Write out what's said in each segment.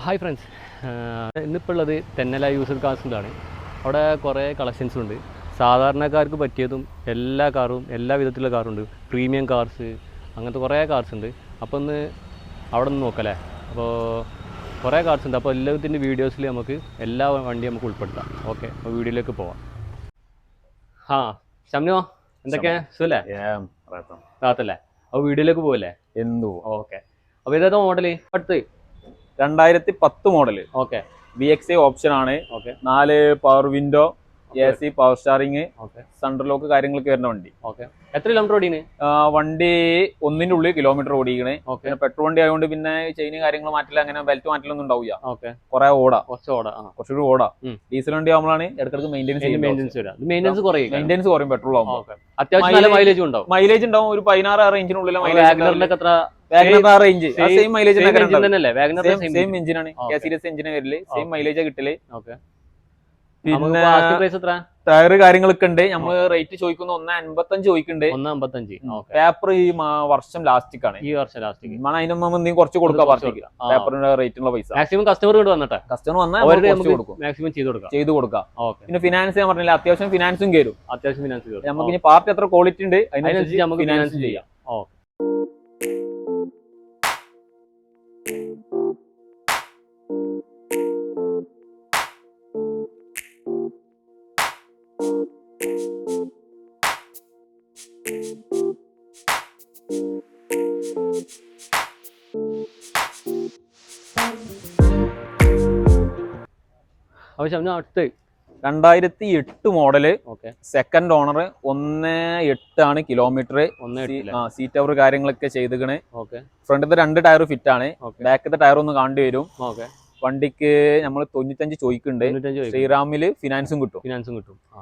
Hi friends, ഇന്നിപ്പോൾ ഉള്ളത് Thennala user കാർസിലാണ്. അവിടെ കുറേ കളക്ഷൻസും ഉണ്ട്. സാധാരണക്കാർക്ക് പറ്റിയതും എല്ലാ കാറും, എല്ലാ വിധത്തിലുള്ള കാറുണ്ട്. പ്രീമിയം കാർസ്, അങ്ങനത്തെ കുറേ കാർസ് ഉണ്ട്. അപ്പോൾ ഒന്ന് അവിടെ നിന്ന് നോക്കല്ലേ. അപ്പോൾ കുറേ കാർസ് ഉണ്ട്. അപ്പോൾ എല്ലാത്തിൻ്റെ വീഡിയോസിൽ നമുക്ക് എല്ലാ വണ്ടിയും നമുക്ക് ഉൾപ്പെടുത്താം. ഓക്കെ, അപ്പോൾ വീഡിയോയിലേക്ക് പോവാം. ഷംനോ, എന്തൊക്കെയാ സുഖല്ലേ? റാത്തല്ലേ? അപ്പോൾ വീഡിയോയിലേക്ക് പോകല്ലേ? എന്തു ഓക്കെ. അപ്പോൾ ഇതേതാ മോഡല്? അടുത്ത് 2010 മോഡല്. ഓക്കെ. VXI ഓപ്ഷൻ ആണ്. Okay. 4 power window, AC, power steering, okay, central lock കാര്യങ്ങളൊക്കെ വരുന്ന വണ്ടി. ഓക്കെ. എത്ര കിലോമീറ്റർ ഓടിയാണ് വണ്ടി? 1ന്റെ ഉള്ളിൽ കിലോമീറ്റർ ഓടിക്കണേ. ഓക്കെ. പെട്രോൾ വണ്ടി ആയതുകൊണ്ട് പിന്നെ ചെയിന് കാര്യങ്ങൾ മാറ്റില്ല, അങ്ങനെ ബെൽറ്റ് മാറ്റലൊന്നും ഉണ്ടാവില്ല. ഓക്കെ. കുറെ ഓടാ, കുറച്ചുകൂടി ഓടാ. ഡീസൽ വണ്ടി ആകുമ്പോഴാണ് ഇടക്കിടക്ക് മെയിൻ്റെനൻസ് കുറയും പെട്രോൾ ആകുമ്പോൾ. അത്യാവശ്യം മൈലേജ് ഉണ്ടാവും. മൈലേജ് ഉണ്ടാവും, ഒരു 16 റേഞ്ചിനുള്ളിൽ റേഞ്ച്. സെയിം മൈലേജ് സെയിം എഞ്ചിനാണ്, സീരീസ് എഞ്ചിന് വരില്ലേ, സെയിം മൈലേജ് കിട്ടല്. പിന്നെ ടയർ കാര്യങ്ങളൊക്കെ ഉണ്ട്. നമ്മള് റേറ്റ് ചോദിക്കുന്ന 1.55 ചോദിക്കുന്നുണ്ട്. 1.55. പേപ്പർ ഈ വർഷം ലാസ്റ്റിക് ആണ്. ഈ വർഷം ലാസ്റ്റിക് അതിന് കുറച്ച് കൊടുക്കാം. പേപ്പറിന്റെ റേറ്റിനുള്ള പൈസ മാക്സിമം കസ്റ്റമർ വന്നിട്ട് കസ്റ്റമർ വന്നാൽ മാക്സിമം ചെയ്ത് കൊടുക്കാം. പിന്നെ ഫിനാൻസ് ഞാൻ പറഞ്ഞില്ല, അത്യാവശ്യം ഫിനാൻസും കയറും. നമുക്ക് ഇനി പാർട്ടി എത്ര ക്വാളിറ്റി ഉണ്ട് അതിനനുസരിച്ച് നമുക്ക് ഫിനാൻസ് ചെയ്യാം. അടുത്ത് 2008 മോഡല്, സെക്കൻഡ് ഓണർ, 1.8 ആണ് കിലോമീറ്റർ. സീറ്റ് അവർ കാര്യങ്ങളൊക്കെ ചെയ്തിക്കണ്. ഫ്രണ്ടിലത്തെ 2 ടയർ ഫിറ്റ് ആണ്. ബാക്കിലത്തെ ടയർ ഒന്ന് കാണേണ്ടി വരും. വണ്ടിക്ക് നമ്മൾ 95 ചോദിക്കുന്നുണ്ട്. ശ്രീറാമില് ഫിനാൻസും കിട്ടും.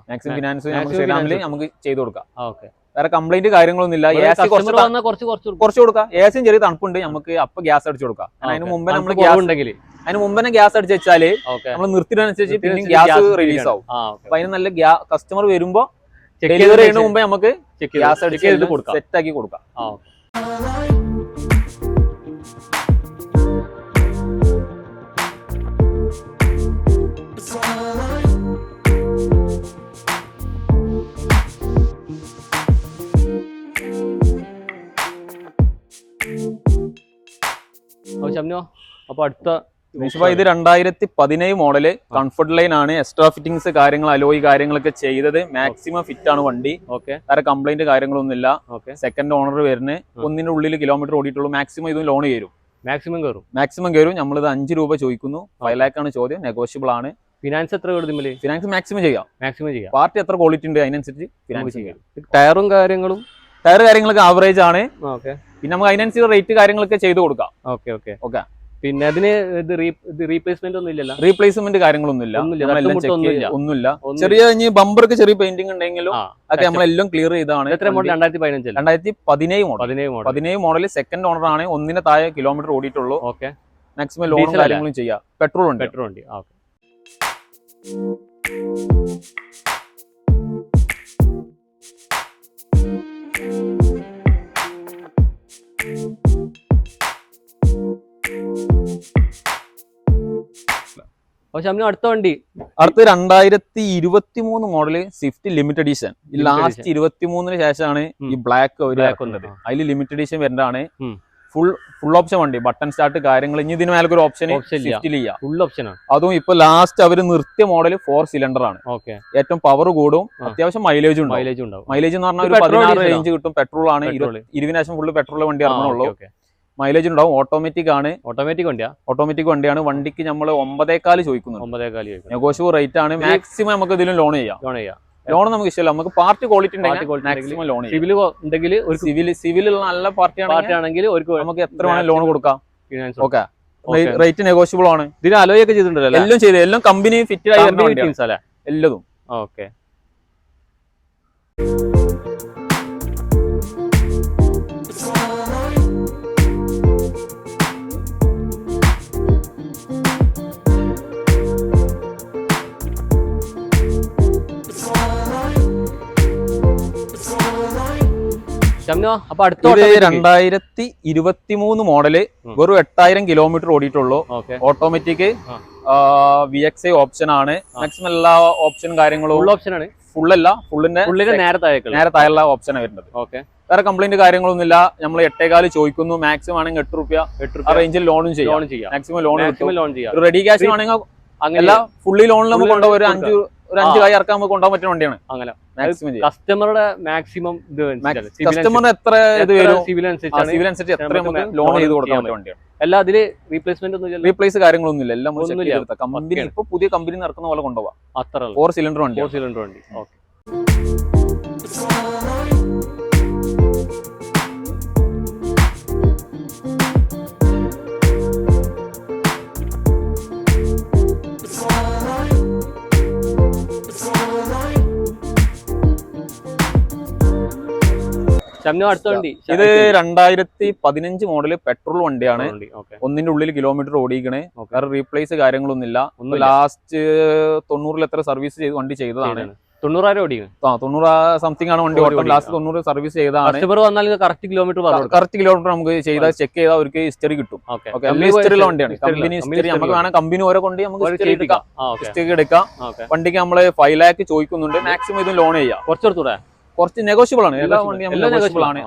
മാക്സിമം ഫിനാൻസ് ശ്രീറാമില് നമുക്ക് ചെയ്ത് കൊടുക്കാം. വേറെ കംപ്ലൈന്റ് കാര്യങ്ങളൊന്നും ഇല്ല. കുറച്ച് കൊടുക്കാം. AC ചെറിയ തണുപ്പുണ്ട്, നമുക്ക് അപ്പൊ ഗ്യാസ് അടിച്ചു കൊടുക്കാം. അതിന് മുമ്പ് നമ്മൾ ഗ്യാസ് അടിച്ച് വെച്ചാല് നമ്മൾ നിർത്തിയതനുസരിച്ച് പിന്നെ ഗ്യാസ് റിലീസ് ആവും. അപ്പൊ അതിന് നല്ല കസ്റ്റമർ വരുമ്പോ ഡെലിവറി ചെയ്യുന്ന മുമ്പേ നമുക്ക് ഗ്യാസ് അടിച്ച് സെറ്റ് ആക്കി കൊടുക്കാം. അപ്പൊ അടുത്ത ഇത് 2017 മോഡല്, കംഫർട്ട് ലൈൻ ആണ്. എക്സ്ട്രാ ഫിറ്റിംഗ്സ് കാര്യങ്ങൾ, അലോയി കാര്യങ്ങളൊക്കെ ചെയ്തത്. മാക്സിമം ഫിറ്റ് ആണ് വണ്ടി. വേറെ കംപ്ലൈന്റ് കാര്യങ്ങളൊന്നും ഇല്ല. സെക്കൻഡ് ഓണർ വരുന്നത്. 1ന്റെ ഉള്ളിൽ കിലോമീറ്റർ ഓടിയിട്ടുള്ളൂ. മാക്സിമം ഇതും ലോൺ കയറും. മാക്സിമം കയറും. നമ്മളിത് 5 രൂപ ചോദിക്കുന്നു. 5 lakh ആണ് ചോദ്യം. നെഗോഷ്യബിൾ ആണ്. ഫിനാൻസ് എത്ര കൊടുക്കുമ്പോൾ? ഫിനാൻസ് മാക്സിമം ചെയ്യാം. പാർട്ടി എത്ര ക്വാളിറ്റി ഉണ്ട് അതിനനുസരിച്ച് ഫിനാൻസ് ചെയ്യാം. ടയർ കാര്യങ്ങളൊക്കെ ആവറേജ് ആണ്. പിന്നെ നമുക്ക് അതിനനുസരിച്ച് റേറ്റ് കാര്യങ്ങളൊക്കെ ചെയ്ത് കൊടുക്കാം. ഓക്കെ. പിന്നെ അതിന് റീപ്ലേസ്മെന്റ് ഒന്നും ഇല്ലല്ലോ? റീപ്ലേസ്മെന്റ് കാര്യങ്ങളൊന്നുമില്ല. ഒന്നുമില്ല. ചെറിയ ബമ്പർക്ക് ചെറിയ പെയിന്റിംഗ് ഉണ്ടെങ്കിലും ഒക്കെ നമ്മളെല്ലാം ക്ലിയർ ചെയ്താണ്. 2017 മോഡൽ, സെക്കൻഡ് ഓണർ ആണ്. 1ന് താഴെ കിലോമീറ്റർ ഓടിയിട്ടുള്ളൂ. മാക്സിമം ലോൺ കാര്യങ്ങളും ചെയ്യാം. പെട്രോൾ ഉണ്ട്. അടുത്ത വണ്ടി, അടുത്ത 2023 മോഡല് സ്വിഫ്റ്റ് ലിമിറ്റഡ് എഡിഷൻ. ഈ ലാസ്റ്റ് 23-ന് ശേഷമാണ് ഈ ബ്ലാക്ക് വന്നത്. അതിൽ ലിമിറ്റഡ് എഡിഷൻ വരുന്നതാണ്. ഫുൾ ഓപ്ഷൻ വണ്ടി, ബട്ടൺ സ്റ്റാർട്ട് കാര്യങ്ങൾ. ഇനി ഇതിന് മേലൊരു ഓപ്ഷൻ ഫുൾ ഓപ്ഷൻ. അതും ഇപ്പൊ ലാസ്റ്റ് അവര് നിർത്തിയ മോഡൽ 4 സിലിണ്ടർ ആണ്. ഏറ്റവും പവർ കൂടും, അത്യാവശ്യം മൈലേജ് ഉണ്ടാവും. മൈലേജ് എന്ന് പറഞ്ഞാൽ ഒരു 16 റേഞ്ച് കിട്ടും. പെട്രോൾ ആണ്. 20 ശേഷം ഫുള്ള് പെട്രോൾ വണ്ടി ഇറങ്ങുന്നുള്ളൂ. മൈലേജ് ഉണ്ടാവും. ഓട്ടോമാറ്റിക് വണ്ടിയാണ്. വണ്ടിക്ക് നമ്മൾ 9.4 ചോദിക്കുന്നു. നെഗോഷ്യബിൾ റേറ്റ് ആണ്. മാക്സിമം നമുക്ക് ഇതിലും ലോൺ ചെയ്യാം. ലോൺ നമുക്ക് ഇഷ്ടമല്ല. നമുക്ക് പാർട്ടി ക്വാളിറ്റി മാക്സിമം ലോൺ സിവിലുള്ള നല്ല പാർട്ടി ആണെങ്കിൽ നമുക്ക് എത്ര വേണം ലോൺ കൊടുക്കാം. ഓക്കെ, റേറ്റ് നെഗോഷ്യബിൾ ആണ്. ഇതിന് അലോയൊക്കെ ചെയ്തിട്ടുണ്ടല്ലോ? എല്ലാം ചെയ്ത്, എല്ലാം കമ്പനി ഫിറ്റ് ആയി എല്ലതും. ഓക്കെ. ഷംനോ അപ്പൊ അടുത്ത ഇത് 2023 മോഡല് വെറും 8000 കിലോമീറ്റർ ഓടിയിട്ടുള്ളൂ. ഓട്ടോമാറ്റിക് VXI ഓപ്ഷൻ ആണ്. മാക്സിമം എല്ലാ ഓപ്ഷനും കാര്യങ്ങളും ഫുൾ ഓപ്ഷൻ ആണ്. ഫുള്ളല്ല, ഫുള്ളിന്റെ നേരെ താഴെയുള്ള ഓപ്ഷനാണ് വരുന്നത്. വേറെ കംപ്ലൈന്റ് കാര്യങ്ങളൊന്നുമില്ല. നമ്മൾ 8.4 ചോദിക്കുന്നു. മാക്സിമം ആണെങ്കിൽ 8 രൂപ റേഞ്ചിൽ ലോണും ചെയ്യാം. മാക്സിമം ലോൺ ചെയ്യാം. റെഡി ക്യാഷ് ആണെങ്കിൽ അല്ല ഫുള്ളി ലോണിൽ നമുക്ക് കൊണ്ടുപോകും. ഒരു 5 കായ് ഇറക്കാൻ നമുക്ക് കൊണ്ടുപോകാൻ പറ്റുന്ന വണ്ടിയാണ്. അങ്ങനെ മാക്സിമം കസ്റ്റമറുടെ മാക്സിമം കസ്റ്റമറിന് എത്ര ഇത് വരും, സിവിൽ അനുസരിച്ച് എത്ര നമുക്ക് ലോൺ ചെയ്ത് കൊടുക്കാൻ പറ്റുന്ന വണ്ടിയാണ്. എല്ലാ അതില് റീപ്ലേസ് കാര്യങ്ങളൊന്നും ഇല്ല. എല്ലാം കമ്പനി ഇപ്പൊ പുതിയ കമ്പനി ഇറക്കുന്ന പോലെ കൊണ്ടുപോകാം. അത്ര 4 സിലിണ്ടർ വണ്ടി. ഓക്കെ. ഇത് 2015 മോഡല് പെട്രോൾ വണ്ടിയാണ്. ഒന്നിന്റെ ഉള്ളിൽ കിലോമീറ്റർ ഓടിക്കണേ. വേറെ റീപ്ലേസ് കാര്യങ്ങളൊന്നുമില്ല. ലാസ്റ്റ് 90 എത്ര സർവീസ് ചെയ്ത് വണ്ടി ചെയ്തതാണ്. 90 സംതിങ് ആണ് വണ്ടി ഓട്ടം. ലാസ്റ്റ് 90 സർവീസ് ചെയ്തതാണ്. കറക്റ്റ് കിലോമീറ്റർ നമുക്ക് ചെയ്താൽ ചെക്ക് ചെയ്താൽ അവർക്ക് ഹിസ്റ്ററി കിട്ടും. ഹിസ്റ്ററിയുള്ള വണ്ടിയാണ്. കമ്പനി ഹിസ്റ്ററി നമുക്ക് വേണം. കമ്പനി ഓരോ കൊണ്ട് നമുക്ക് ഹിസ്റ്ററി എടുക്കാം. വണ്ടിക്ക് നമ്മള് 5 lakh ചോദിക്കുന്നുണ്ട്. മാക്സിമം ഇത് ലോൺ ചെയ്യാം. കുറച്ച് നെഗോഷ്യബിൾ ആണ്. എല്ലാ വണ്ടിയും നെഗോഷ്യബിൾ ആണ്.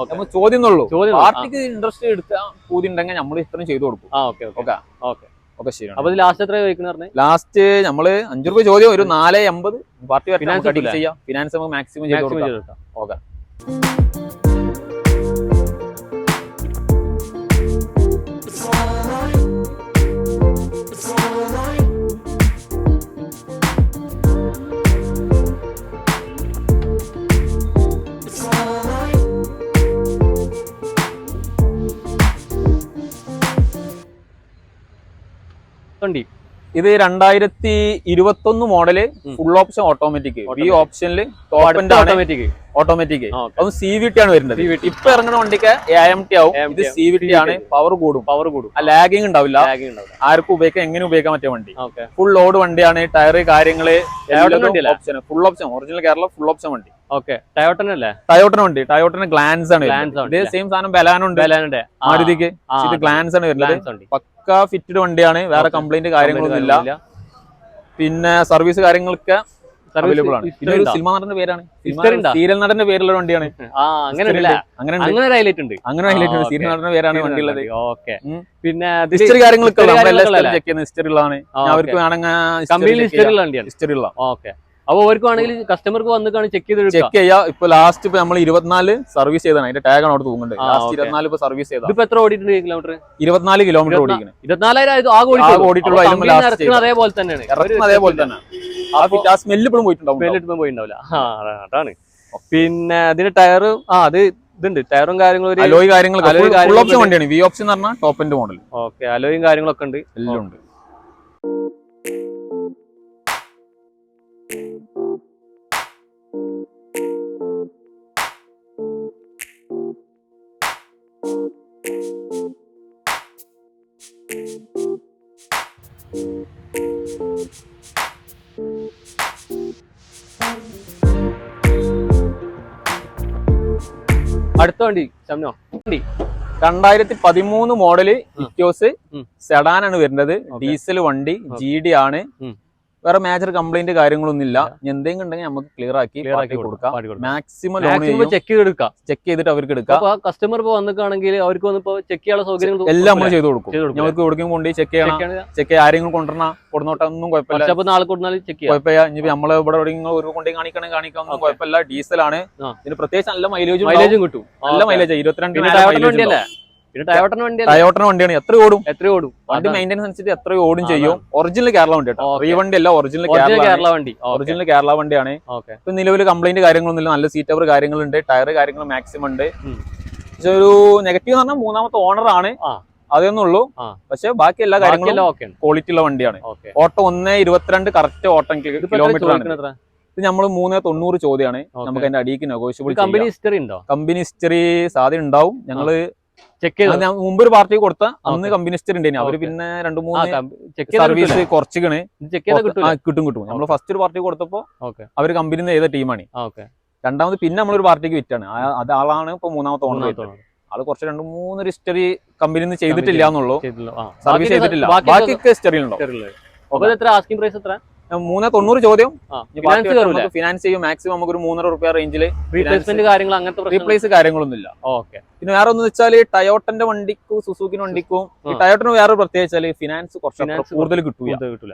നമ്മൾ ചോദ്യം ഉള്ളൂ. പാർട്ടിക്ക് ഇൻട്രസ്റ്റ് എടുത്താൽ കൂതി ഉണ്ടെങ്കിൽ നമ്മൾ ഇത്രയും ചെയ്തു കൊടുക്കും. ഓക്കെ ശരി. അപ്പൊ ലാസ്റ്റ് എത്ര ചോദിക്കുന്നത്? ലാസ്റ്റ് നമ്മള് 5 രൂപ ചോദ്യം, ഒരു 4.80 പാർട്ടി ചെയ്യാം. ഫിനാൻസ് നമുക്ക് മാക്സിമം ചെയ്ത് കൊടുക്കാം. ഓക്കെ. ഇത് 2021 മോഡല് ഫുൾ ഓപ്ഷൻ ഓട്ടോമാറ്റിക്. ഈ ഓപ്ഷനിൽ ഓട്ടോമാറ്റിക് അതും CVT ആണ് വരുന്നത്. ഇപ്പൊ ഇറങ്ങുന്ന വണ്ടിക്ക് AMT ആവും. ഇത് CVT ആണ്. പവർ കൂടും. ലാഗിങ് ഉണ്ടാവില്ല. ആർക്കും ഉപയോഗിക്കാൻ എങ്ങനെ ഉപയോഗിക്കാൻ പറ്റിയ വണ്ടി. ഫുൾ ലോഡ് വണ്ടിയാണ്. ടയറ് കാര്യങ്ങള് option full option. Original Kerala full option വണ്ടി. ടയോട്ടന വണ്ടി. ടയോട്ടന ഗ്ലാൻസ് ആണ്. ഇത് സെയിം സാധനം ബലാനുണ്ട് മാരുതിക്ക്. ഇത് ഗ്ലാൻസ് ആണ് വരുന്നത്. പക്ക ഫിറ്റഡ് വണ്ടിയാണ്. വേറെ കംപ്ലൈന്റ് കാര്യങ്ങളൊന്നും ഇല്ല. പിന്നെ സർവീസ് കാര്യങ്ങളൊക്കെ അവൈലബിൾ ആണ്. പിന്നെ ഒരു സിനിമ നടന്റെ പേരാണ്, സീരിയൽ നടന്റെ പേരുള്ള വണ്ടിയാണ്. അങ്ങനെ ഹൈലൈറ്റ് ഉണ്ട്. സീരിയൽ നടന്റെ പേരാണ് വണ്ടി ഉള്ളത്. പിന്നെ ഹിസ്റ്ററി കാര്യങ്ങളൊക്കെ ചെക്ക് ചെയ്യുന്ന ഹിസ്റ്ററി ഉള്ളതാണ്. അവർക്ക് വേണമെങ്കിൽ ഹിസ്റ്ററി ഉള്ള. അപ്പൊ അവർക്ക് വേണമെങ്കിൽ കസ്റ്റമർക്ക് വന്നിട്ടാണ് ചെക്ക് ചെയ്യാം. ഇപ്പൊ ലാസ്റ്റ് ഇപ്പൊ നമ്മൾ 24 സർവീസ് ചെയ്താണ്. അതിന്റെ ടാഗ് ആണ് അവിടെ തൂങ്ങുന്നുണ്ട്. ലാസ്റ്റ് 24 ഇപ്പൊ സർവീസ് ചെയ്താൽ ഇപ്പൊ എത്ര ഓടിയിട്ടുണ്ട് കിലോമീറ്റർ? 24 കിലോമീറ്റർ ഓടിക്കണം. 24,000 ഓടിയിട്ടുള്ളൂ. അതേപോലെ തന്നെ ആ സ്മെല്ല് ഇപ്പോഴും പോയിട്ടുണ്ടാവില്ല. അതാണ്. പിന്നെ അതിന്റെ ടയർ അത് ഇതുണ്ട്. ടയറും കാര്യങ്ങളും അലോയ് കാര്യങ്ങളൊക്കെ ഓപ്ഷൻ വണ്ടിയാണ്. വി ഓപ്ഷൻ എന്ന് പറഞ്ഞാൽ ടോപ്പ് എൻഡ് മോഡൽ. ഓക്കെ. അലോയും കാര്യങ്ങളൊക്കെ ഉണ്ട്. എല്ലാം ഉണ്ട്. അടുത്ത വണ്ടി 2013 മോഡല് ഇറ്റിയോസ് സെഡാൻ ആണ് വരുന്നത്. ഡീസൽ വണ്ടി. GD ആണ്. വേറെ മേജർ കംപ്ലൈന്റ് കാര്യങ്ങളൊന്നും ഇല്ല. എന്തെങ്കിലും ഉണ്ടെങ്കിൽ നമുക്ക് ക്ലിയർ ആക്കി കൊടുക്കാം. മാക്സിമം ചെക്ക് ചെയ്തിട്ട് അവർക്ക് എടുക്കാം. കസ്റ്റമർ ഇപ്പൊ വന്നിട്ടാണെങ്കിൽ അവർക്ക് ചെക്ക് ചെയ്യാനുള്ള സൗകര്യം എല്ലാം നമ്മൾ ചെയ്ത് കൊടുക്കും. ഞങ്ങൾക്ക് എവിടേക്കും കൊണ്ട് ചെക്ക് ചെയ്യാൻ ആരെങ്കിലും കൊണ്ടുവന്നോട്ടെ ഒന്നും കുഴപ്പമില്ല. നാളെ കൊണ്ടുവന്നാൽ ചെക്ക് ചെയ്യാം. കുഴപ്പമില്ല. ഇനി നമ്മൾ ഇവിടെ ഒരു കൊണ്ടേ കാണിക്കാം കുഴപ്പമില്ല. ഡീസലാണ്. ഇതിന് പ്രത്യേകിച്ച് നല്ല മൈലേജും കിട്ടും. നല്ല മൈലേജ് 22 ടയോട്ടന വണ്ടിയാണ്. എത്ര ഓടും വണ്ടി മെയിൻ്റെനൻസ് അനുസരിച്ച് എത്ര ഓടും ചെയ്യും. ഒറിജിനൽ കേരള വണ്ടി കേട്ടോ. റീ വണ്ടി അല്ല. ഒറിജിനൽ കേരള വണ്ടിയാണ്. ഇപ്പൊ നിലവിൽ കംപ്ലൈന്റ് കാര്യങ്ങളൊന്നും ഇല്ല. നല്ല സീറ്റ് കവർ കാര്യങ്ങളുണ്ട്. ടയർ കാര്യങ്ങൾ മാക്സിമം ഉണ്ട്. പക്ഷെ ഒരു നെഗറ്റീവ് എന്ന് പറഞ്ഞാൽ 3ാമത്തെ ഓണർ ആണ്. അതൊന്നുള്ളൂ. പക്ഷെ ബാക്കി എല്ലാ കാര്യങ്ങളും ക്വാളിറ്റി ഉള്ള വണ്ടിയാണ്. ഓട്ടം 1.22 കറക്റ്റ് ഓട്ടം കിലോമീറ്റർ ആണ്. ഇത് നമ്മൾ 3.90 ചോദ്യമാണ്. നമുക്ക് അതിന്റെ അടിക്ക് നെഗോഷ്യബിൾ. കമ്പനി ഹിസ്റ്ററി സാധ്യത ഉണ്ടാവും. ഞങ്ങള് മുമ്പ് ഒരു പാർട്ടി കൊടുത്ത അന്ന് കമ്പനി ഹിസ്റ്ററി ഉണ്ടായിരുന്നു. അവര് പിന്നെ 2-3 സർവീസ് കുറച്ചിക്കണ്. കിട്ടും. നമ്മൾ ഫസ്റ്റ് ഒരു പാർട്ടി കൊടുത്തപ്പോ അവര് കമ്പനിന്ന് ചെയ്ത ടീമാണ്. രണ്ടാമത് പിന്നെ നമ്മളൊരു പാർട്ടിക്ക് വിറ്റാണ്. അത് ആളാണ് ഇപ്പൊ മൂന്നാമത്തെ ഓണർ. ആള് കുറച്ച് 2-3 ഹിസ്റ്ററി കമ്പനിയിൽ നിന്ന് ചെയ്തിട്ടില്ല എന്നുള്ളൂ, സർവീസ് ചെയ്തിട്ടില്ല. ബാക്കിയൊക്കെ ഹിസ്റ്ററിയിലുണ്ടോ? 390 ചോദ്യം. ഫിനാൻസ് ചെയ്യും മാക്സിമം നമുക്ക് ഒരു 300 രൂപ റേഞ്ചിൽ. റീപ്ലേസ് കാര്യങ്ങളൊന്നുമില്ല. പിന്നെ വേറെ ഒന്ന് വെച്ചാല് ടയോട്ടന്റെ വണ്ടിക്കും സുസുക്കിന്റെ വണ്ടിക്കും ഈ ടയോട്ടന് വേറെ പ്രത്യേകിച്ചാല് ഫിനാൻസ് കുറച്ച് കൂടുതൽ കിട്ടൂല.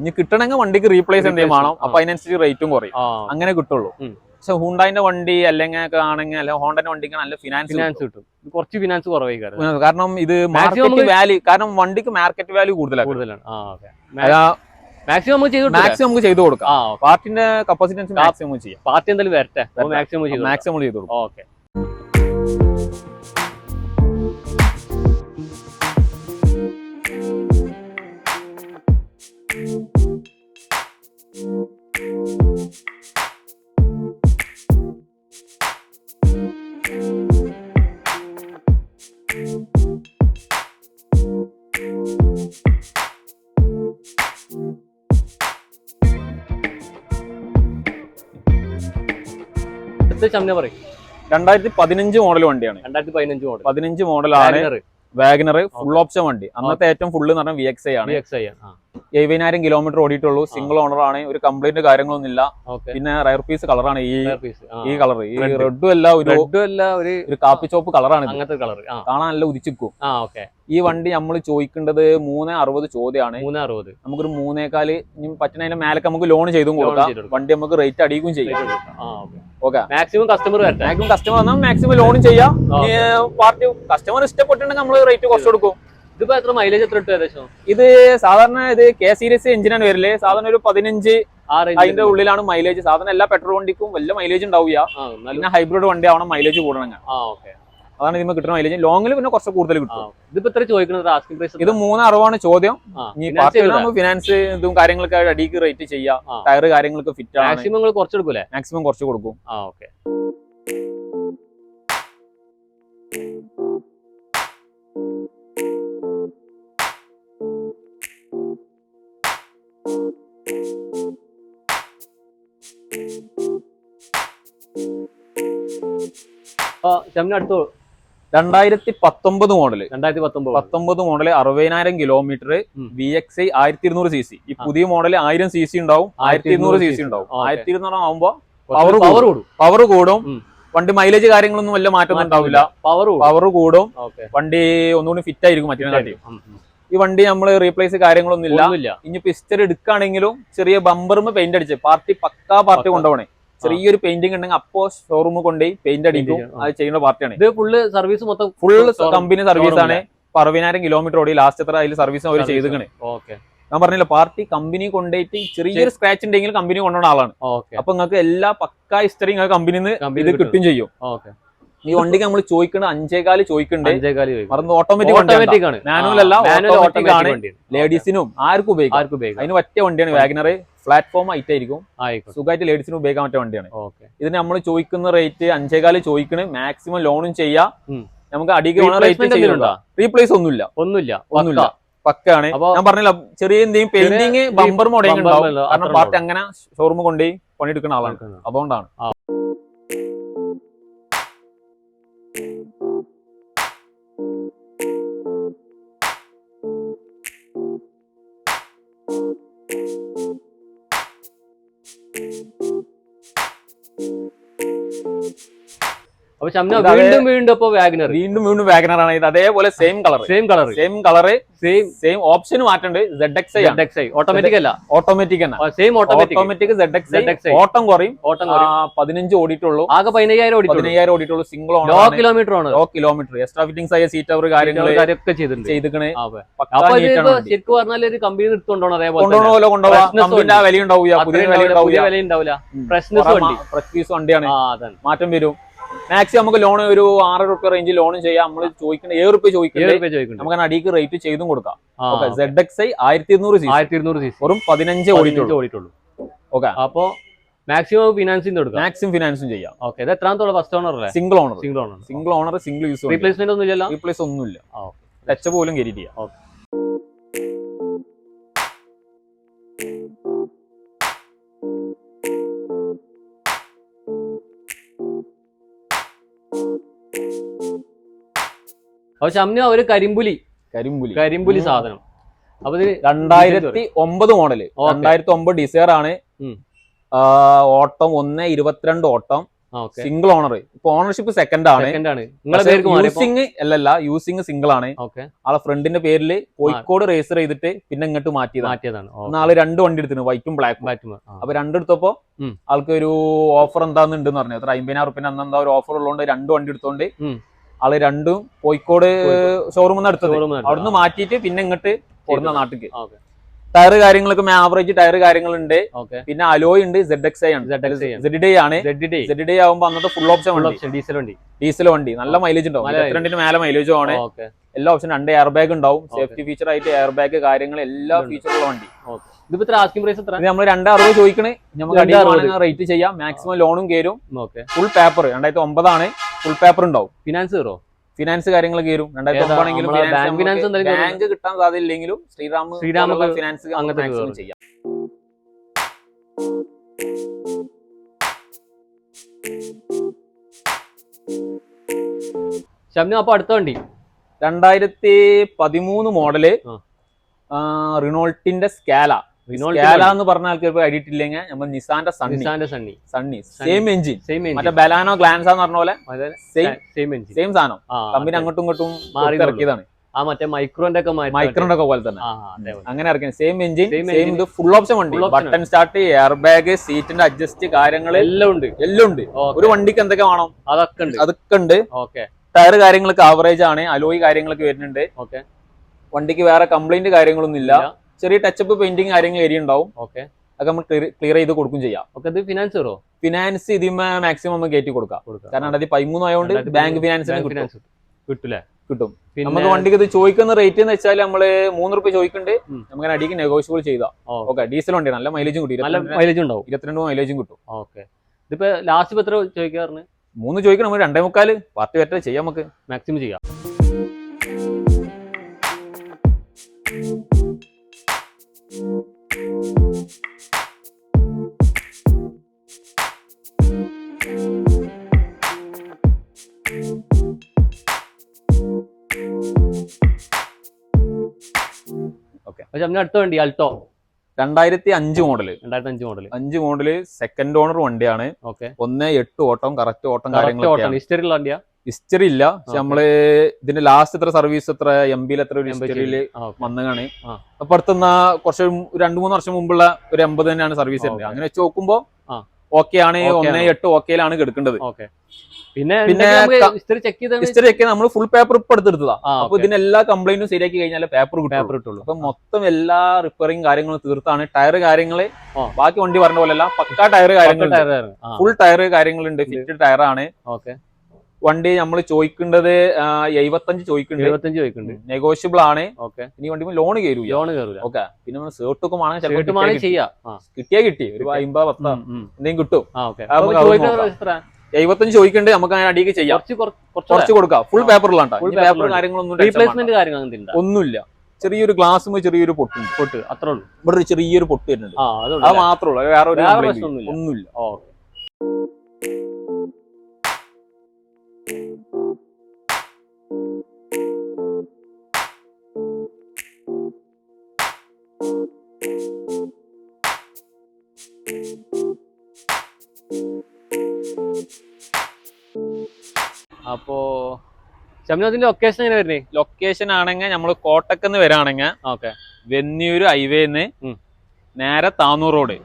ഇനി കിട്ടണമെങ്കിൽ വണ്ടിക്ക് റീപ്ലേസ് എന്തെങ്കിലും വേണം, അപ്പൊ അതിനനുസരിച്ച് റേറ്റും കുറയും, അങ്ങനെ കിട്ടുള്ളൂ. പക്ഷെ ഹുണ്ടായിന്റെ വണ്ടി അല്ലെങ്കിൽ ആണെങ്കിൽ അല്ലെ ഹോണ്ടന്റെ വണ്ടിക്ക് നല്ല ഫിനാൻസ് കിട്ടും, കുറച്ച് ഫിനാൻസ് കുറവായി. കാരണം ഇത് മാർക്കറ്റ് വാല്യൂ, കാരണം വണ്ടിക്ക് മാർക്കറ്റ് വാല്യൂ കൂടുതലാണ്. മാക്സിമം നമുക്ക് ചെയ്തു കൊടുക്കാം. പാർട്ടിന്റെ കപ്പാസിറ്റി മാക്സിമം ചെയ്യാം. പാർട്ടി എന്തായാലും വരട്ടെ, മാക്സിമം ചെയ്തു കൊടുക്കും. ഓക്കെ. ചമ്ന പറയും 2015 മോഡൽ വണ്ടിയാണ്. 2015 മോഡലാണ് വാഗനർ, ഫുൾ ഓപ്ഷൻ വണ്ടി. അന്നത്തെ ഏറ്റവും ഫുള്ള് എന്ന് പറഞ്ഞാൽ VXi ആണ്. 70,000 കിലോമീറ്റർ ഓടിയിട്ടുള്ളൂ. സിംഗിൾ ഓണർ ആണ്, ഒരു കംപ്ലൈന്റ് കാര്യങ്ങളൊന്നും ഇല്ല. പിന്നെ റയർ പീസ് കളറാണ് ഈ കളർ. ഈ റെഡും അല്ല, ഒരു കാപ്പി ചോപ്പ് കളറാണ്. അങ്ങനത്തെ കളർ കാണാൻ നല്ല ഉദിച്ചിക്കും. ഈ വണ്ടി നമ്മൾ ചോദിക്കേണ്ടത് 360 ചോദ്യമാണ്. നമുക്കൊരു 3.25 പറ്റുന്നതിന്റെ മേലൊക്കെ നമുക്ക് ലോൺ ചെയ്തും കൊടുക്കാം. വണ്ടി നമുക്ക് റേറ്റ് അടിക്കും ചെയ്യാം. മാക്സിമം കസ്റ്റമർ വന്നാൽ മാക്സിമം ലോണും ചെയ്യാം. പാർട്ടി കസ്റ്റമർ ഇഷ്ടപ്പെട്ടിട്ടുണ്ടെങ്കിൽ നമ്മൾ റേറ്റ് കുറച്ച് കൊടുക്കും. ഇതിപ്പോ എത്ര മൈലേജ് എത്ര കിട്ടും ഏകദേശം? ഇത് സാധാരണ ഇത് കെ സീരീസ് എഞ്ചിനാണ് വരില്ലേ. സാധാരണ ഒരു 15 അതിന്റെ ഉള്ളിലാണ് മൈലേജ്. സാധാരണ എല്ലാ പെട്രോൾ വണ്ടിക്കും വലിയ മൈലേജ് ഉണ്ടാവില്ല. പിന്നെ ഹൈബ്രിഡ് വണ്ടി ആവണം മൈലേജ് കൂടണം. അതാണ് ഇതിന് കിട്ടുന്ന മൈലേജ്. ലോങ്ങിൽ പിന്നെ കുറച്ച് കൂടുതൽ കിട്ടും. ഇതിപ്പോ എത്ര ചോദിക്കുന്നത്? ഇത് 360 ചോദ്യം. ഫിനാൻസ് ഇതും കാര്യങ്ങളൊക്കെ അടിക്ക് റേറ്റ് ചെയ്യാം. ടയർ കാര്യങ്ങളൊക്കെ ഫിറ്റ് ആണ്. മാക്സിമം കുറച്ച് കൊടുക്കൂലേ? മാക്സിമം കുറച്ച് കൊടുക്കും. അടുത്തു 2019 മോഡല് 60,000 കിലോമീറ്റർ VXi 1200 cc. ഈ പുതിയ മോഡല് 1000 cc ഉണ്ടാവും, 1200 cc ഉണ്ടാവും. 1200 ആവുമ്പോ പവർ കൂടും. വണ്ടി മൈലേജ് കാര്യങ്ങളൊന്നും വല്ല മാറ്റമൊന്നും ഉണ്ടാവില്ല. പവർ കൂടും. വണ്ടി ഒന്നുകൂടി ഫിറ്റ് ആയിരിക്കും മറ്റേ. ഈ വണ്ടി നമ്മൾ റീപ്ലേസ് കാര്യങ്ങളൊന്നും ഇല്ല. ഇനിയിപ്പോ ഹിസ്റ്ററി എടുക്കുകയാണെങ്കിലും ചെറിയ ബമ്പറും പെയിന്റ് അടിച്ച് പക്കാ പാർട്ടി കൊണ്ടുപോകണേ. ചെറിയൊരു പെയിന്റിംഗ് ഉണ്ടെങ്കിൽ അപ്പോ ഷോറൂം കൊണ്ടുപോയി പെയിന്റ് അടിക്കും. അത് ചെയ്യുന്ന പാർട്ടിയാണ്. ഇത് ഫുള്ള് സർവീസ് മൊത്തം കമ്പനി സർവീസ് ആണ്. 60,000 കിലോമീറ്റർ ഓടി. ലാസ്റ്റ് എത്ര അതിൽ സർവീസ് അവർ ചെയ്തിക്കണേ. ഞാൻ പറഞ്ഞില്ല, പാർട്ടി കമ്പനി കൊണ്ടുപോയിട്ട് ചെറിയൊരു സ്ക്രാച്ച് ഉണ്ടെങ്കിൽ കമ്പനി കൊണ്ടുപോകുന്ന ആളാണ്. അപ്പൊ നിങ്ങൾക്ക് എല്ലാ പക്കാ ഹിസ്റ്ററി നിങ്ങൾക്ക് കമ്പനിയിൽ നിന്ന് ഇത് കിട്ടും ചെയ്യും. ഈ വണ്ടിക്ക് നമ്മൾ ചോദിക്കുന്നത് 5.25 ചോദിക്കുന്നുണ്ട്. മറന്ന് ഓട്ടോമാറ്റിക് ആണ്, മാനുവൽ അല്ല, ഓട്ടോമാറ്റിക് ആണ്. ലേഡീസിനും ആർക്കും ഉപയോഗിക്കാം. അതിന് പറ്റിയ വണ്ടിയാണ് വാഗനർ. പ്ലാറ്റ്ഫോം ആയിട്ടായിരിക്കും, സുഖമായിട്ട് ലേഡീസിനും ഉപയോഗിക്കാൻ പറ്റിയ വണ്ടിയാണ്. ഇതിന് നമ്മൾ ചോദിക്കുന്ന റേറ്റ് 5.25 ചോദിക്കണ്. മാക്സിമം ലോണും ചെയ്യാം. നമുക്ക് അടിക്ക് റീപ്ലേസ് ഒന്നുമില്ല. പക്കാണ്. ഞാൻ പറഞ്ഞില്ല, ചെറിയ എന്തെങ്കിലും പെയിന്റിങ് ബമ്പർ മോഡൽ ഉണ്ടാവും. കാരണം പാർട്ടി അങ്ങനെ ഷോറൂം കൊണ്ടുപോയി പണിയെടുക്കുന്ന ആളാണ്. അതുകൊണ്ടാണ്. വീണ്ടും വാഗനർ ആണ് ഇത്. അതേപോലെ സെയിം കളർ സെയിം ഓപ്ഷൻ മാറ്റുണ്ട്. ZXi ഓട്ടോമാറ്റിക് അല്ല, ഓട്ടോമാറ്റിക് ZXi. ഓട്ടം കുറയും. 15 ഓടിയിട്ടുള്ളൂ. ആകെ 15,000 ഓടിയിട്ടുള്ളൂ. Single kilometre. എക്സ്ട്രാ ഫിറ്റിംഗ്സ് ആയ സീറ്റ് അവർ കാര്യങ്ങളൊക്കെ ചെയ്തിക്കണേ. ശരിക്കും പറഞ്ഞാൽ ഒരു കമ്പനി നിർത്തുകൊണ്ടോ കമ്പനിന്റെ വില ഉണ്ടാവില്ല, പുതിയ വില ഉണ്ടാവില്ല. ഫ്രഷ് വണ്ടിയാണ്, മാറ്റം വരും. മാക്സിമം നമുക്ക് ലോൺ ഒരു 6 രൂപ റേഞ്ച് ലോൺ ചെയ്യാം. നമ്മൾ ചോദിക്കുന്നത് 7 രൂപ ചോദിക്കുന്നത് നമുക്ക് അടിക്ക് റേറ്റ് ചെയ്തും കൊടുക്കാം. ZXi 1200 cc വെറും 15 ഓടിയിട്ടുള്ളൂ. ഓക്കെ, അപ്പൊ മാക്സിമം ഫിനാൻസും ചെയ്യാം. ഓക്കെ, ഇത് എത്രാമത്തോളം? ഫസ്റ്റ് ഓണർ അല്ലേ? Single owner single use. Replacement ഒന്നുമില്ല. റീപ്ലേസ് ഒന്നുമില്ല. ടച്ച് പോലും കയറിയിട്ടില്ല. അപ്പൊ ഷംന ഒരു കരിമ്പുലി കരിമ്പുലി സാധനം. അപ്പൊ ഇത് 2009 മോഡല്, 2009 ഡിസയർ ആണ്. ഓട്ടം 1:22 ഓട്ടം, സിംഗിൾ ഓണർ. ഇപ്പൊ ഓണർഷിപ്പ് സെക്കൻഡ് ആണ്. യൂസിങ് സിംഗിൾ ആണ്. ആളെ ഫ്രണ്ടിന്റെ പേരിൽ കോഴിക്കോട് രജിസ്റ്റർ ചെയ്തിട്ട് പിന്നെ ഇങ്ങോട്ട് മാറ്റിയതാണ്. ആള് 2 വണ്ടി എടുത്തിരുന്നു, വൈറ്റും ബ്ലാക്കും. അപ്പൊ 2 എടുത്തപ്പോ ആൾക്ക് ഒരു ഓഫർ എന്താന്നുണ്ടെന്ന് പറഞ്ഞു. അത്ര 50,000 റുപ്യ അന്ന് എന്താ ഒരു ഓഫർ ഉള്ളതുകൊണ്ട് 2 വണ്ടി എടുത്തോണ്ട് ആള് 2ഉം കോഴിക്കോട് ഷോറൂമിൽ നിന്ന് എടുത്തത്. അവിടുന്ന് മാറ്റിയിട്ട് പിന്നെ ഇങ്ങോട്ട് കൊടുന്ന നാട്ടിക്ക്. ടയർ കാര്യങ്ങളൊക്കെ ആവറേജ് ടയർ കാര്യങ്ങളുണ്ട്. പിന്നെ അലോയ് ഉണ്ട്, ZXi ആണ്, ZDI ആണ്. ZDI ആവുമ്പോ അന്നത്തെ ഫുൾ ഓപ്ഷൻ ഡീസൽ വണ്ടി നല്ല മൈലേജ് ഉണ്ടാവും. 22 മേലെ മൈലേജും ആണ്. എല്ലാ ഓപ്ഷൻ 2 എയർ ബാഗ് ഉണ്ടാവും. സേഫ്റ്റി ഫീച്ചർ ആയിട്ട് എയർ ബാഗ് കാര്യങ്ങൾ എല്ലാ ഫീച്ചറുള്ള വണ്ടി. നമ്മൾ 260 ചോദിക്കണേ, നമുക്ക് റേറ്റ് ചെയ്യാം. മാക്സിമം ലോണും കയറും. ഫുൾ പേപ്പർ 2009 ആണ്. ഫുൾ പേപ്പർ ഉണ്ടാവും. ഫിനാൻസ് കാര്യങ്ങൾ കയറും. 2009 ആണെങ്കിലും ബാങ്ക് കിട്ടാൻ സാധ്യതയില്ലെങ്കിലും ശ്രീറാം ഫിനാൻസ് മാക്സിമം ചെയ്യാം. അപ്പൊ അടുത്ത വണ്ടി 2013 മോഡല് റിനോൾട്ടിന്റെ സ്കാല എന്ന് പറഞ്ഞ ആൾക്കാർ ഐഡിയ ഇല്ലെങ്കിൽ നമ്മൾ നിസാന്റെ സണ്ണി സെയിം എഞ്ചിൻ. മറ്റേ ബലാനോ ഗ്ലാൻസ എന്ന് പറഞ്ഞ പോലെ സെയിം സാധനം. കമ്പനി അങ്ങോട്ടും ഇങ്ങോട്ടും ഇറക്കിയതാണ്. മൈക്രോന്റെ ഒക്കെ പോലെ തന്നെ അങ്ങനെ ഇറക്കിയത്. സെയിം എഞ്ചിൻ, സെയിം ഇത്. ഫുൾ ഓപ്ഷൻ വണ്ടി. ബട്ടൺ സ്റ്റാർട്ട്, എയർ ബാഗ്, സീറ്റിന്റെ അഡ്ജസ്റ്റ് കാര്യങ്ങൾ എല്ലാം ഉണ്ട്. ഒരു വണ്ടിക്ക് എന്തൊക്കെ വേണം അതൊക്കെ ഉണ്ട്. ടയർ കാര്യങ്ങളൊക്കെ ആവറേജ് ആണ്. അലോയ് കാര്യങ്ങളൊക്കെ വരുന്നുണ്ട്. വണ്ടിക്ക് വേറെ കംപ്ലൈന്റ് കാര്യങ്ങളൊന്നും ഇല്ല. ചെറിയ ടച്ചപ്പ് പെയിന്റിങ് കാര്യങ്ങൾ ഏരിയ ഉണ്ടാവും. അതൊക്കെ നമ്മൾ ക്ലിയർ ചെയ്ത് കൊടുക്കും ചെയ്യാം. ഫിനാൻസ് ഇതിന് മാക്സിമം നമുക്ക് കയറ്റി കൊടുക്കാം. കാരണം 2013 ആയതുകൊണ്ട് ബാങ്ക് ഫിനാൻസിന് കിട്ടും. നമുക്ക് വണ്ടിക്ക് ഇത് ചോദിക്കുന്ന റേറ്റ് എന്ന് വെച്ചാൽ നമ്മള് 3 റുപ്യ ചോദിക്കുന്നുണ്ട്. നമുക്ക് അടിക്ക് നെഗോഷ്യബിൾ ചെയ്താൽ ഡീസൽ വണ്ടി നല്ല മൈലേജും കിട്ടും. 22 മൈലേജും കിട്ടും. ഇതിപ്പോ ലാസ്റ്റ് എത്ര ചോദിക്കാറുണ്ട്? 3 ചോദിക്കണം. നമ്മൾ 2.25 പാർട്ടി വരെ ചെയ്യാം. നമുക്ക് മാക്സിമം ചെയ്യാം. അടുത്ത വണ്ടി Alto 2005 model. 5 model second owner വണ്ടിയാണ്. 1:8 ഓട്ടം, കറക്റ്റ് ഓട്ടം കാര്യങ്ങളൊക്കെ. ഹിസ്റ്ററി ഇല്ല. പക്ഷെ നമ്മള് ഇതിന്റെ ലാസ്റ്റ് എത്ര സർവീസ് എത്ര MBയിൽ എത്ര ഒരു ഹിസ്റ്ററിയില് വന്നതാണ്. അപ്പൊ അടുത്തുന്ന കുറച്ച് 2-3 വർഷം മുമ്പുള്ള ഒരു 80 തന്നെയാണ് സർവീസ് ഉണ്ട്. അങ്ങനെ വെച്ച് നോക്കുമ്പോ ഓക്കെ ആണ്. 1:8 ഓക്കെയിലാണ് കിടക്കേണ്ടത്. പിന്നെ ഹിസ്റ്ററി ചെക്ക് നമ്മൾ ഫുൾ പേപ്പർ ഇപ്പൊ എടുത്തെടുത്തതാ. അപ്പൊ ഇതിന് എല്ലാ കംപ്ലൈന്റും ശരിയാക്കി കഴിഞ്ഞാൽ പേപ്പർ കിട്ടുള്ളൂ. അപ്പൊ മൊത്തം എല്ലാ റിപ്പയറിംഗ് കാര്യങ്ങളും തീർത്താണ്. ടയർ കാര്യങ്ങള് ബാക്കി വണ്ടി പറഞ്ഞ പോലെയല്ല, പക്കാ ടയർ കാര്യങ്ങൾ, ഫുൾ ടയർ കാര്യങ്ങളുണ്ട്. ഫിറ്റ് ടയറാണ്. വണ്ടി നമ്മൾ ചോദിക്കേണ്ടത് 75 ചോദിക്കുന്നുണ്ട്. നെഗോഷ്യബിൾ ആണ്. ഇനി വണ്ടി ലോൺ കയറൂല. ഓക്കെ. പിന്നെ നമ്മൾ സേർട്ടൊക്കെ കിട്ടിയാ കിട്ടി. ഒരു 50-10 എന്തെങ്കിലും കിട്ടും. 75 ചോദിക്കണ്ടേ, നമുക്ക് അങ്ങനെ അടിയൊക്കെ ചെയ്യാം. കുറച്ച് കൊടുക്കാം. ഫുൾ പേപ്പറിലാണ്. പേപ്പർ കാര്യങ്ങളൊന്നും ഒന്നുമില്ല. ചെറിയൊരു ഗ്ലാസ് ചെറിയൊരു പൊട്ട് അത്രേ ഉള്ളൂ. ഇവിടെ ഒരു ചെറിയൊരു പൊട്ട് വരുന്നുണ്ട്. അത് മാത്രമേ ഉള്ളൂ. വേറെ ഒരു ഒന്നുമില്ല. അപ്പോ ഷംനാഥിന്റെ ലൊക്കേഷൻ എങ്ങനെ വരുന്നേ? ലൊക്കേഷൻ ആണെങ്കിൽ നമ്മള് കോട്ടക്കന്ന് വരാണെങ്കിൽ വെന്നിയൂര് ഹൈവേന്ന് നേരെ താന്നൂർ റോഡ്.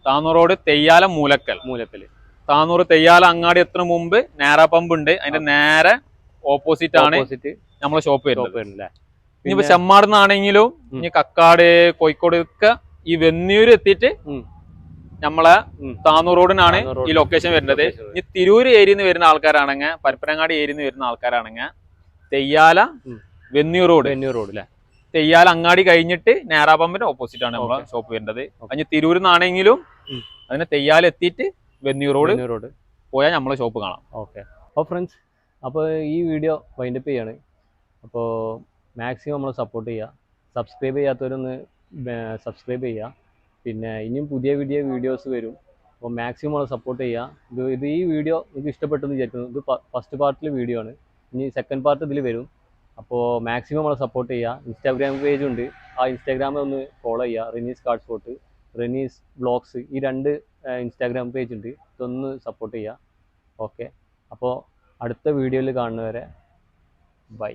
താന്നൂർ റോഡ് തെയ്യാല മൂലക്കൽ. താന്നൂർ തെയ്യാല അങ്ങാടി എത്തുന്ന മുമ്പ് നേര പമ്പ് ഉണ്ട്. അതിന്റെ നേരെ ഓപ്പോസിറ്റ് ആണ് നമ്മളെ ഷോപ്പ് വരുന്നത്. ഇനിയിപ്പോ ചെമ്മാടുന്നാണെങ്കിലും ഇനി കക്കാട്, കോഴിക്കോട് ഒക്കെ ഈ വെന്നിയൂര് എത്തിയിട്ട് നമ്മളെ താന്നൂർ റോഡിനാണ് ഈ ലൊക്കേഷൻ വരുന്നത്. ഇനി തിരൂര് ഏരിയന്ന് വരുന്ന ആൾക്കാരാണെങ്കിൽ, പരപ്പനങ്ങാടി ഏരിയന്ന് വരുന്ന ആൾക്കാരാണെങ്കിൽ തെയ്യാല വെന്നിയൂർ റോഡ് തെയ്യാല അങ്ങാടി കഴിഞ്ഞിട്ട് നേരാപമ്പിന്റെ ഓപ്പോസിറ്റ് ആണ് നമ്മളെ ഷോപ്പ് വരുന്നത്. അതിന് തിരൂരിൽ നിന്നാണെങ്കിലും അതിന് തെയ്യാല എത്തിയിട്ട് വെന്നിയൂർ റോഡ് പോയാൽ നമ്മളെ ഷോപ്പ് കാണാം. ഓക്കെ. അപ്പോൾ ഫ്രണ്ട്സ്, അപ്പോൾ ഈ വീഡിയോ വൈൻഡപ്പ് ചെയ്യാണ്. അപ്പോൾ മാക്സിമം നമ്മൾ സപ്പോർട്ട് ചെയ്യുക. സബ്സ്ക്രൈബ് ചെയ്യാത്തവരൊന്ന് സബ്സ്ക്രൈബ് ചെയ്യുക. പിന്നെ ഇനിയും പുതിയ വീഡിയോസ് വരും. അപ്പോൾ മാക്സിമം നമ്മളെ സപ്പോർട്ട് ചെയ്യുക. ഇത് ഈ വീഡിയോ നിങ്ങൾക്ക് ഇഷ്ടപ്പെട്ടെന്ന് വിചാരിക്കുന്നു. ഇത് ഫസ്റ്റ് പാർട്ടിൽ വീഡിയോ ആണ്. ഇനി സെക്കൻഡ് പാർട്ട് ഇതിൽ വരും. അപ്പോൾ മാക്സിമം നമ്മളെ സപ്പോർട്ട് ചെയ്യുക. ഇൻസ്റ്റാഗ്രാം പേജ് ഉണ്ട്, ആ ഇൻസ്റ്റാഗ്രാമിൽ ഒന്ന് ഫോളോ ചെയ്യുക. Renees card spot, Renees vlogs, ഈ 2 ഇൻസ്റ്റാഗ്രാം പേജ് ഉണ്ട്. ഇതൊന്ന് സപ്പോർട്ട് ചെയ്യുക. ഓക്കെ, അപ്പോൾ അടുത്ത വീഡിയോയിൽ കാണുന്നവരെ ബൈ.